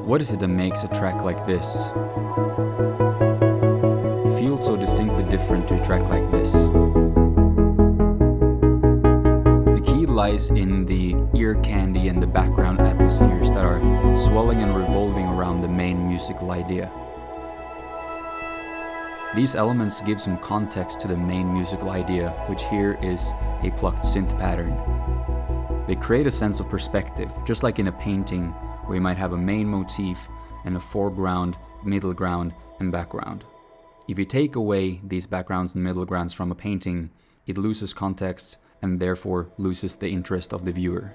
What is it that makes a track like this feel so distinctly different to a track like this? The key lies in the ear candy and the background atmospheres that are swelling and revolving around the main musical idea. These elements give some context to the main musical idea, which here is a plucked synth pattern. They create a sense of perspective, just like in a painting where you might have a main motif and a foreground, middle ground, and background. If you take away these backgrounds and middle grounds from a painting, it loses context and therefore loses the interest of the viewer.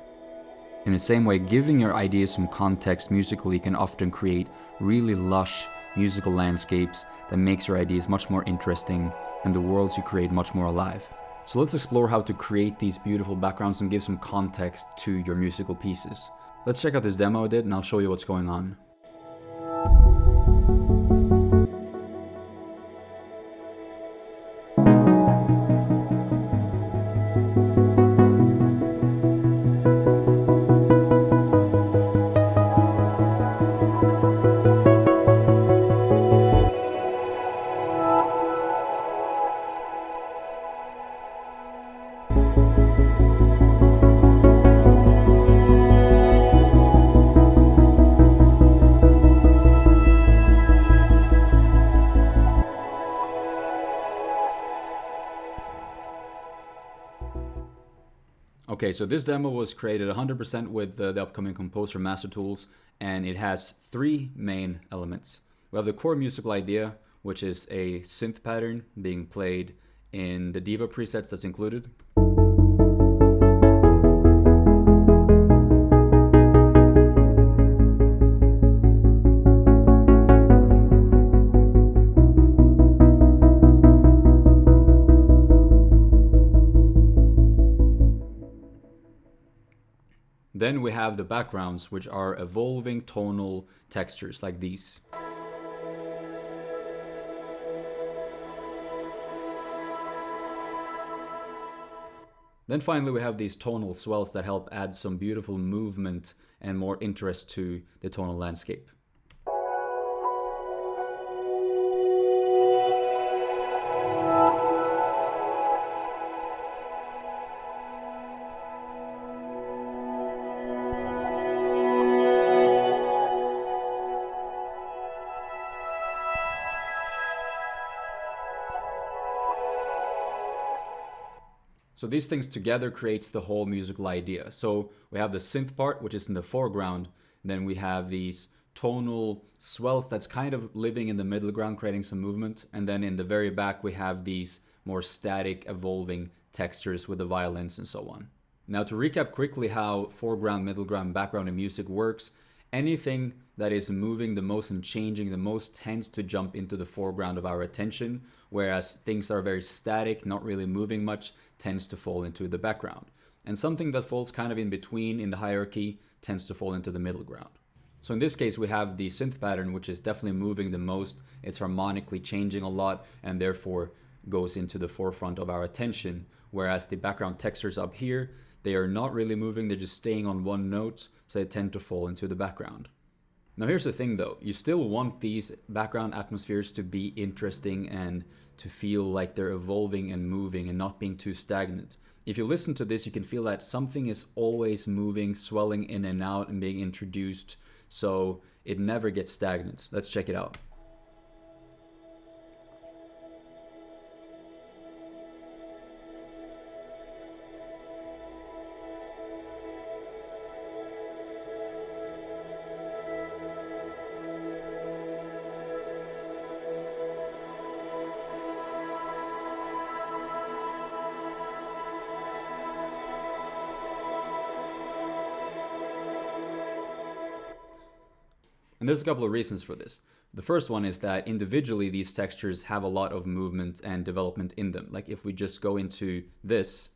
In the same way, giving your ideas some context musically can often create really lush musical landscapes that makes your ideas much more interesting and the worlds you create much more alive. So let's explore how to create these beautiful backgrounds and give some context to your musical pieces. Let's check out this demo I did and I'll show you what's going on. Okay, so this demo was created 100% with the upcoming Composer Master Tools, and it has three main elements. We have the core musical idea, which is a synth pattern being played in the Diva presets that's included. Then we have the backgrounds, which are evolving tonal textures like these. Then finally we have these tonal swells that help add some beautiful movement and more interest to the tonal landscape. So these things together creates the whole musical idea. So we have the synth part, which is in the foreground. Then we have these tonal swells that's kind of living in the middle ground, creating some movement. And then in the very back, we have these more static, evolving textures with the violins and so on. Now to recap quickly how foreground, middle ground, background in music works, anything that is moving the most and changing the most tends to jump into the foreground of our attention, whereas things that are very static, not really moving much, tends to fall into the background. And something that falls kind of in between in the hierarchy tends to fall into the middle ground. So in this case, we have the synth pattern, which is definitely moving the most. It's harmonically changing a lot and therefore goes into the forefront of our attention, whereas the background textures up here, they are not really moving, they're just staying on one note, so they tend to fall into the background. Now here's the thing though, you still want these background atmospheres to be interesting and to feel like they're evolving and moving and not being too stagnant. If you listen to this, you can feel that something is always moving, swelling in and out and being introduced, so it never gets stagnant. Let's check it out. And there's a couple of reasons for this. The first one is that individually these textures have a lot of movement and development in them. Like if we just go into this,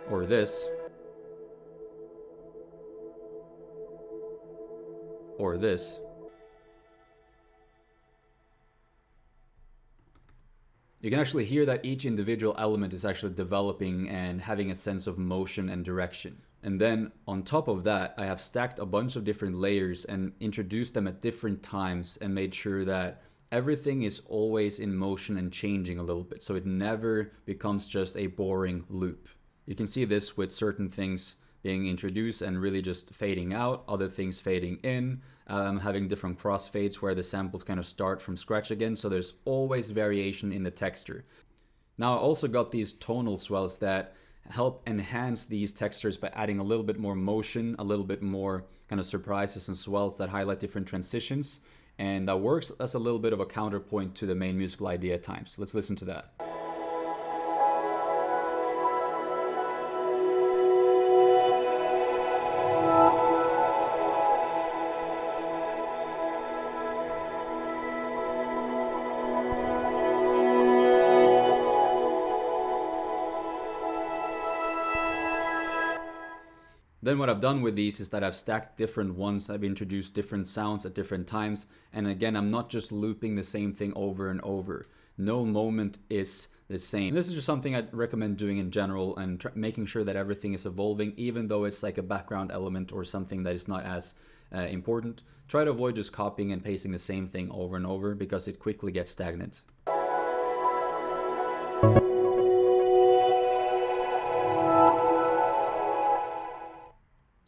or this, or this, You can actually hear that each individual element is actually developing and having a sense of motion and direction. And then on top of that, I have stacked a bunch of different layers and introduced them at different times and made sure that everything is always in motion and changing a little bit, so it never becomes just a boring loop. You can see this with certain things being introduced and really just fading out, other things fading in, having different crossfades where the samples kind of start from scratch again, so there's always variation in the texture. Now I also got these tonal swells that help enhance these textures by adding a little bit more motion, a little bit more kind of surprises and swells that highlight different transitions, and that works as a little bit of a counterpoint to the main musical idea at times. Let's listen to that. Then what I've done with these is that I've stacked different ones, I've introduced different sounds at different times, and again, I'm not just looping the same thing over and over. No moment is the same. This is just something I'd recommend doing in general and making sure that everything is evolving, even though it's like a background element or something that is not as important. Try to avoid just copying and pasting the same thing over and over because it quickly gets stagnant.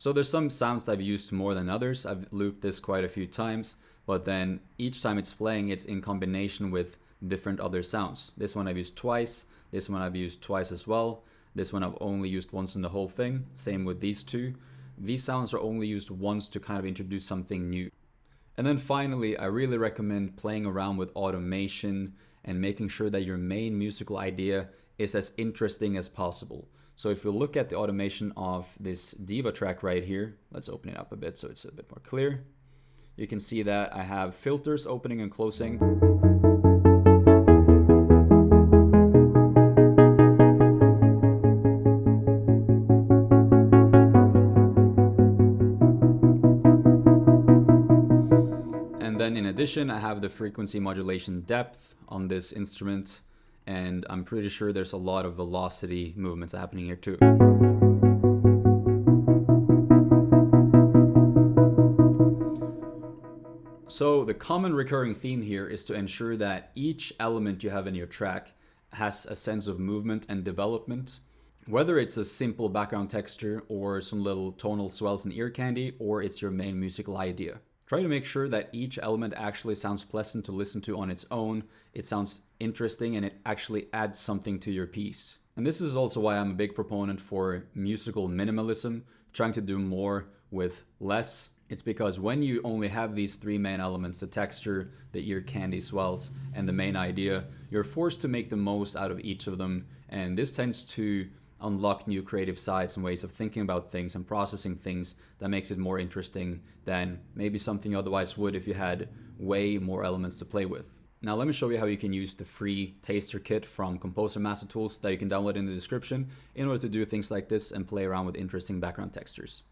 So there's some sounds that I've used more than others. I've looped this quite a few times, but then each time it's playing, it's in combination with different other sounds. This one I've used twice, this one I've used twice as well, this one I've only used once in the whole thing, same with these two. These sounds are only used once to kind of introduce something new. And then finally, I really recommend playing around with automation and making sure that your main musical idea is as interesting as possible. So if you look at the automation of this diva track right here, let's open it up a bit so it's a bit more clear. You can see that I have filters opening and closing. And then in addition, I have the frequency modulation depth on this instrument, and I'm pretty sure there's a lot of velocity movements happening here too. So the common recurring theme here is to ensure that each element you have in your track has a sense of movement and development, whether it's a simple background texture or some little tonal swells and ear candy, or it's your main musical idea. Try to make sure that each element actually sounds pleasant to listen to on its own, it sounds interesting, and it actually adds something to your piece. And this is also why I'm a big proponent for musical minimalism, trying to do more with less. It's because when you only have these three main elements, the texture, the ear candy swells, and the main idea, you're forced to make the most out of each of them, and this tends to unlock new creative sides and ways of thinking about things and processing things that makes it more interesting than maybe something you otherwise would if you had way more elements to play with. Now let me show you how you can use the free taster kit from Composer Master Tools that you can download in the description in order to do things like this and play around with interesting background textures.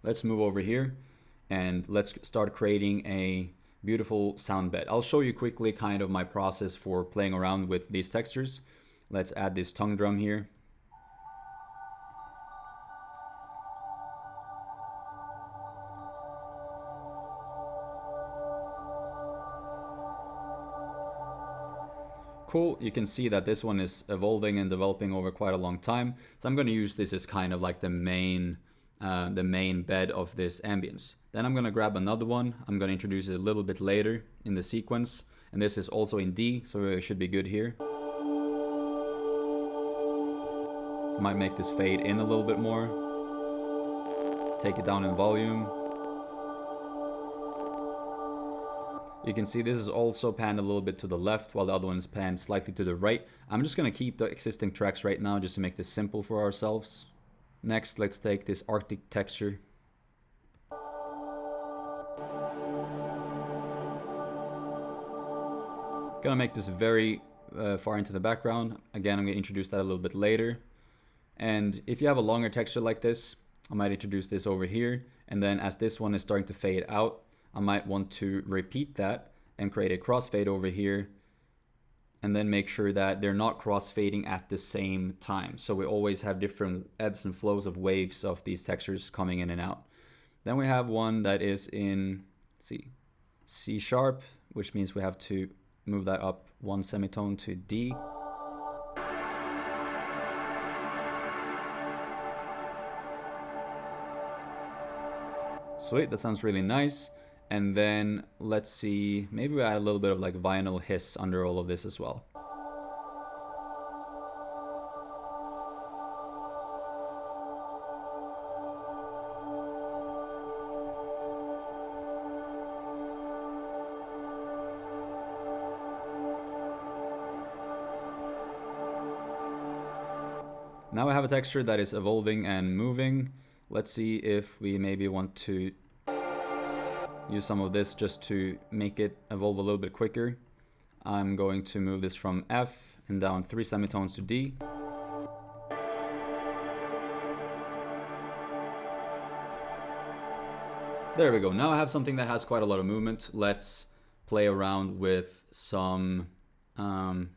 Let's move over here and let's start creating a beautiful sound bed. I'll show you quickly kind of my process for playing around with these textures. Let's add this tongue drum here. Cool, you can see that this one is evolving and developing over quite a long time. So I'm going to use this as kind of like the main bed of this ambience. Then I'm going to grab another one. I'm going to introduce it a little bit later in the sequence. And this is also in D, so it should be good here. I might make this fade in a little bit more. Take it down in volume. You can see this is also panned a little bit to the left while the other one is panned slightly to the right. I'm just going to keep the existing tracks right now just to make this simple for ourselves. Next, let's take this Arctic texture. Gonna make this very far into the background. Again, I'm going to introduce that a little bit later. And if you have a longer texture like this, I might introduce this over here. And then as this one is starting to fade out, I might want to repeat that and create a crossfade over here and then make sure that they're not cross-fading at the same time. So we always have different ebbs and flows of waves of these textures coming in and out. Then we have one that is in, let's see, C sharp, which means we have to move that up one semitone to D. Sweet, that sounds really nice. And then let's see, maybe we add a little bit of like vinyl hiss under all of this as well. Now I have a texture that is evolving and moving. Let's see if we maybe want to use some of this just to make it evolve a little bit quicker. I'm going to move this from F and down 3 semitones to D. There we go. Now I have something that has quite a lot of movement. Let's play around with some tonal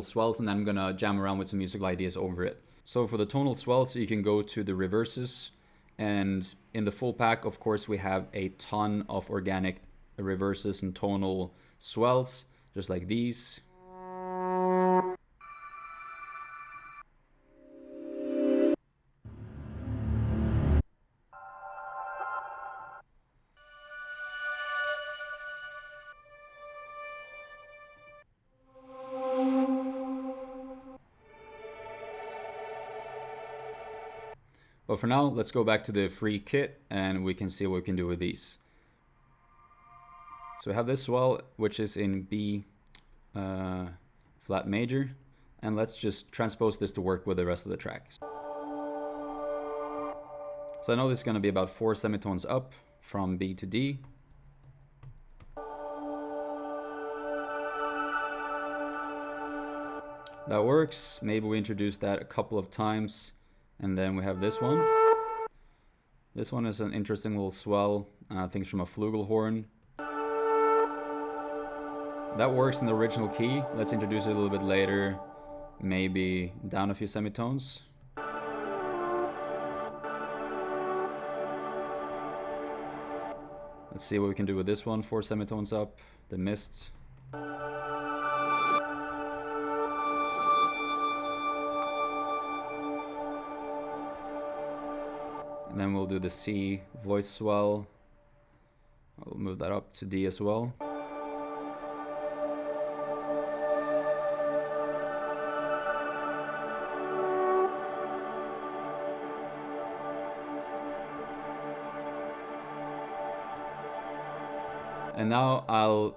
swells, and then I'm gonna jam around with some musical ideas over it. So for the tonal swells, you can go to the reverses, and in the full pack, of course, we have a ton of organic reverses and tonal swells, just like these. But for now, let's go back to the free kit and we can see what we can do with these. So we have this swell, which is in B flat major, and let's just transpose this to work with the rest of the track. So I know this is going to be about 4 semitones up from B to D. That works. Maybe we introduce that a couple of times. And then we have this one. This one is an interesting little swell, things from a flugelhorn. That works in the original key. Let's introduce it a little bit later, maybe down a few semitones. Let's see what we can do with this one, 4 semitones up, the mist. And then we'll do the C voice swell. I'll move that up to D as well. And now I'll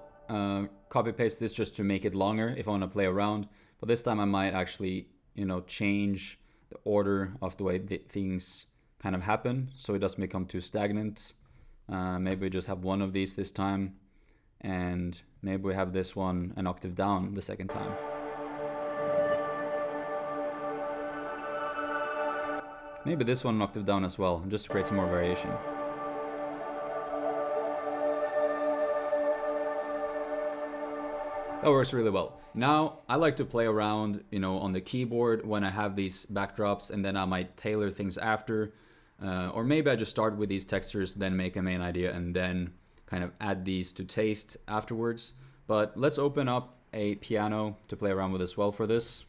copy paste this just to make it longer if I want to play around. But this time I might actually, change the order of the way things kind of happen, so it doesn't become too stagnant. Maybe we just have one of these this time, and maybe we have this one an octave down the second time. Maybe this one an octave down as well, just to create some more variation. That works really well. Now, I like to play around, on the keyboard when I have these backdrops, and then I might tailor things after. Or maybe I just start with these textures, then make a main idea, and then kind of add these to taste afterwards. But let's open up a piano to play around with as well for this.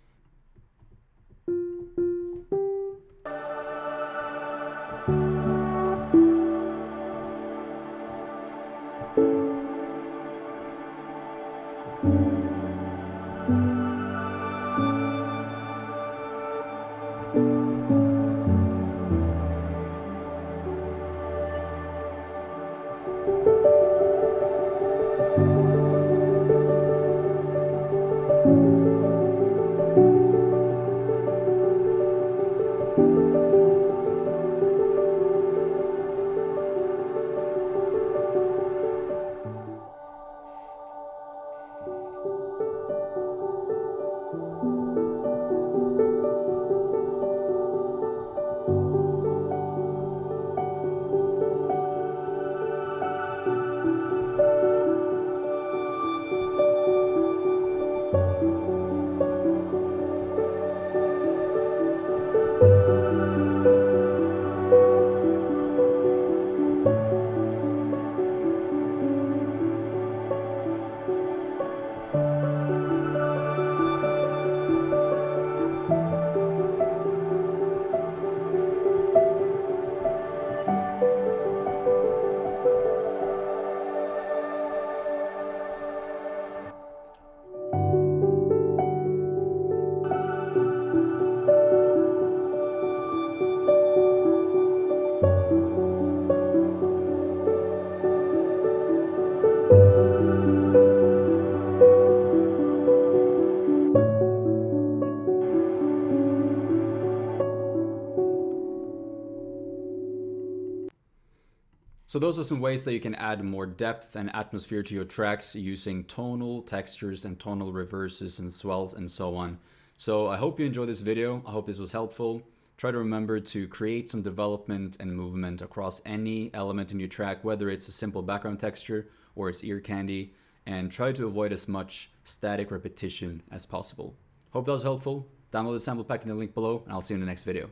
So those are some ways that you can add more depth and atmosphere to your tracks using tonal textures and tonal reverses and swells and so on. So I hope you enjoyed this video. I hope this was helpful. Try to remember to create some development and movement across any element in your track, whether it's a simple background texture or it's ear candy, and try to avoid as much static repetition as possible. Hope that was helpful. Download the sample pack in the link below, and I'll see you in the next video.